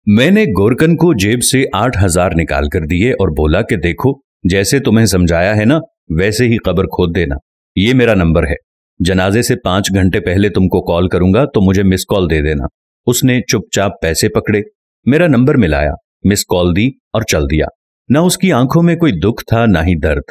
मैंने गोरकन को जेब से 8,000 निकाल कर दिए और बोला कि देखो, जैसे तुम्हें समझाया है ना, वैसे ही कब्र खोद देना। ये मेरा नंबर है। जनाजे से 5 घंटे पहले तुमको कॉल करूंगा तो मुझे मिस कॉल दे देना। उसने चुपचाप पैसे पकड़े, मेरा नंबर मिलाया, मिस कॉल दी और चल दिया। ना उसकी आंखों में कोई दुख था ना ही दर्द,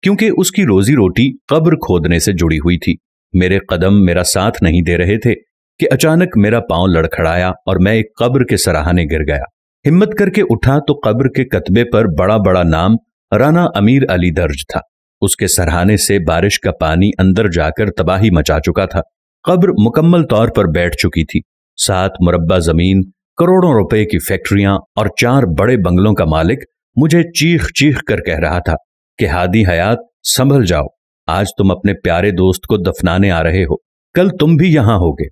क्योंकि उसकी रोजी रोटी कब्र खोदने से जुड़ी हुई थी। मेरे कदम मेरा साथ नहीं दे रहे थे कि अचानक मेरा पांव लड़खड़ाया और मैं एक कब्र के सराहने गिर गया। हिम्मत करके उठा तो कब्र के कतबे पर बड़ा बड़ा नाम राना अमीर अली दर्ज था। उसके सराहने से बारिश का पानी अंदर जाकर तबाही मचा चुका था। कब्र मुकम्मल तौर पर बैठ चुकी थी। 7 मुरब्बा जमीन, करोड़ों रुपए की फैक्ट्रियां और 4 बड़े बंगलों का मालिक मुझे चीख चीख कर कह रहा था कि हादी हयात, संभल जाओ, आज तुम अपने प्यारे दोस्त को दफनाने आ रहे हो, कल तुम भी यहां होगे।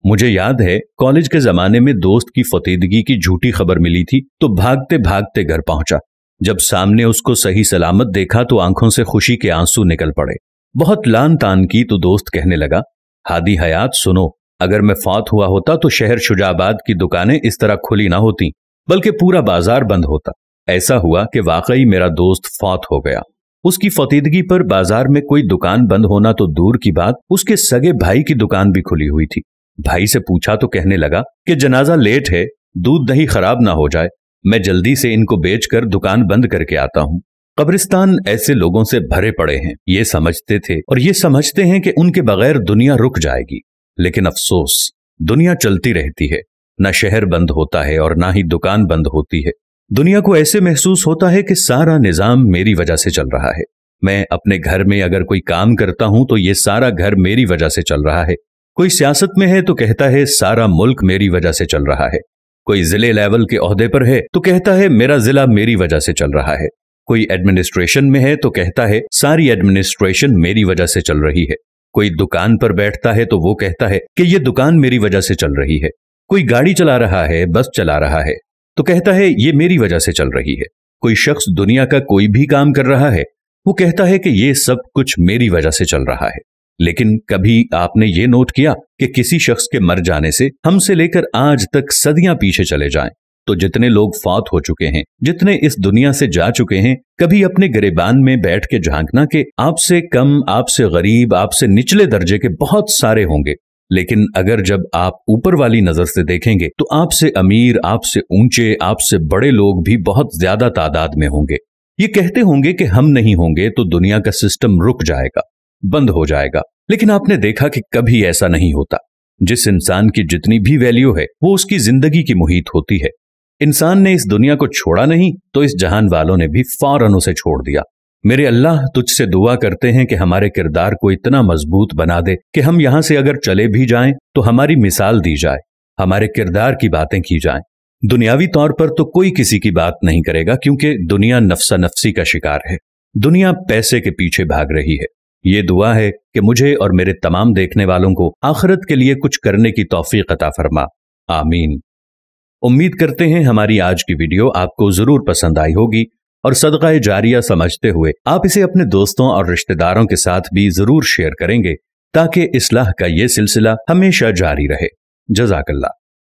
मुझे याद है कॉलेज के जमाने में दोस्त की फतीदगी की झूठी खबर मिली थी तो भागते भागते घर पहुंचा। जब सामने उसको सही सलामत देखा तो आंखों से खुशी के आंसू निकल पड़े। बहुत लान तान की तो दोस्त कहने लगा, हादी हयात सुनो, अगर मैं फौत हुआ होता तो शहर शुजाबाद की दुकानें इस तरह खुली ना होती, बल्कि पूरा बाजार बंद होता। ऐसा हुआ कि वाकई मेरा दोस्त फौत हो गया। उसकी फतीदगी पर बाजार में कोई दुकान बंद होना तो दूर की बात, उसके सगे भाई की दुकान भी खुली हुई थी। भाई से पूछा तो कहने लगा कि जनाजा लेट है, दूध दही खराब ना हो जाए, मैं जल्दी से इनको बेचकर दुकान बंद करके आता हूं। कब्रिस्तान ऐसे लोगों से भरे पड़े हैं, ये समझते थे और ये समझते हैं कि उनके बगैर दुनिया रुक जाएगी। लेकिन अफसोस, दुनिया चलती रहती है, ना शहर बंद होता है और ना ही दुकान बंद होती है। दुनिया को ऐसे महसूस होता है कि सारा निजाम मेरी वजह से चल रहा है। मैं अपने घर में अगर कोई काम करता हूं तो ये सारा घर मेरी वजह से चल रहा है। कोई सियासत में है तो कहता है सारा मुल्क मेरी वजह से चल रहा है। कोई जिले लेवल के ओहदे पर है तो कहता है मेरा जिला मेरी वजह से चल रहा है। कोई एडमिनिस्ट्रेशन में है तो कहता है सारी एडमिनिस्ट्रेशन मेरी वजह से चल रही है। कोई दुकान पर बैठता है तो वो कहता है कि ये दुकान मेरी वजह से चल रही है। कोई गाड़ी चला रहा है, बस चला रहा है तो कहता है ये मेरी वजह से चल रही है। कोई शख्स दुनिया का कोई भी काम कर रहा है, वो कहता है कि ये सब कुछ मेरी वजह से चल रहा है। लेकिन कभी आपने ये नोट किया कि किसी शख्स के मर जाने से हमसे लेकर आज तक सदियां पीछे चले जाएं, तो जितने लोग फौत हो चुके हैं, जितने इस दुनिया से जा चुके हैं, कभी अपने गिरेबान में बैठ के झांकना कि आपसे कम, आपसे गरीब, आपसे निचले दर्जे के बहुत सारे होंगे, लेकिन अगर जब आप ऊपर वाली नजर से देखेंगे तो आपसे अमीर, आपसे ऊंचे, आपसे बड़े लोग भी बहुत ज्यादा तादाद में होंगे। ये कहते होंगे कि हम नहीं होंगे तो दुनिया का सिस्टम रुक जाएगा, बंद हो जाएगा। लेकिन आपने देखा कि कभी ऐसा नहीं होता। जिस इंसान की जितनी भी वैल्यू है वो उसकी जिंदगी की मुहित होती है। इंसान ने इस दुनिया को छोड़ा नहीं तो इस जहान वालों ने भी फौरन उसे छोड़ दिया। मेरे अल्लाह, तुझसे दुआ करते हैं कि हमारे किरदार को इतना मजबूत बना दे कि हम यहां से अगर चले भी जाएं तो हमारी मिसाल दी जाए, हमारे किरदार की बातें की जाएं। दुनियावी तौर पर तो कोई किसी की बात नहीं करेगा, क्योंकि दुनिया नफ्सा नफ्सी का शिकार है। दुनिया पैसे के पीछे भाग रही है। ये दुआ है कि मुझे और मेरे तमाम देखने वालों को आखिरत के लिए कुछ करने की तौफीक अता फरमा। आमीन। उम्मीद करते हैं हमारी आज की वीडियो आपको जरूर पसंद आई होगी और सदका जारिया समझते हुए आप इसे अपने दोस्तों और रिश्तेदारों के साथ भी जरूर शेयर करेंगे, ताकि इस्लाह का ये सिलसिला हमेशा जारी रहे। जज़ाकल्लाह।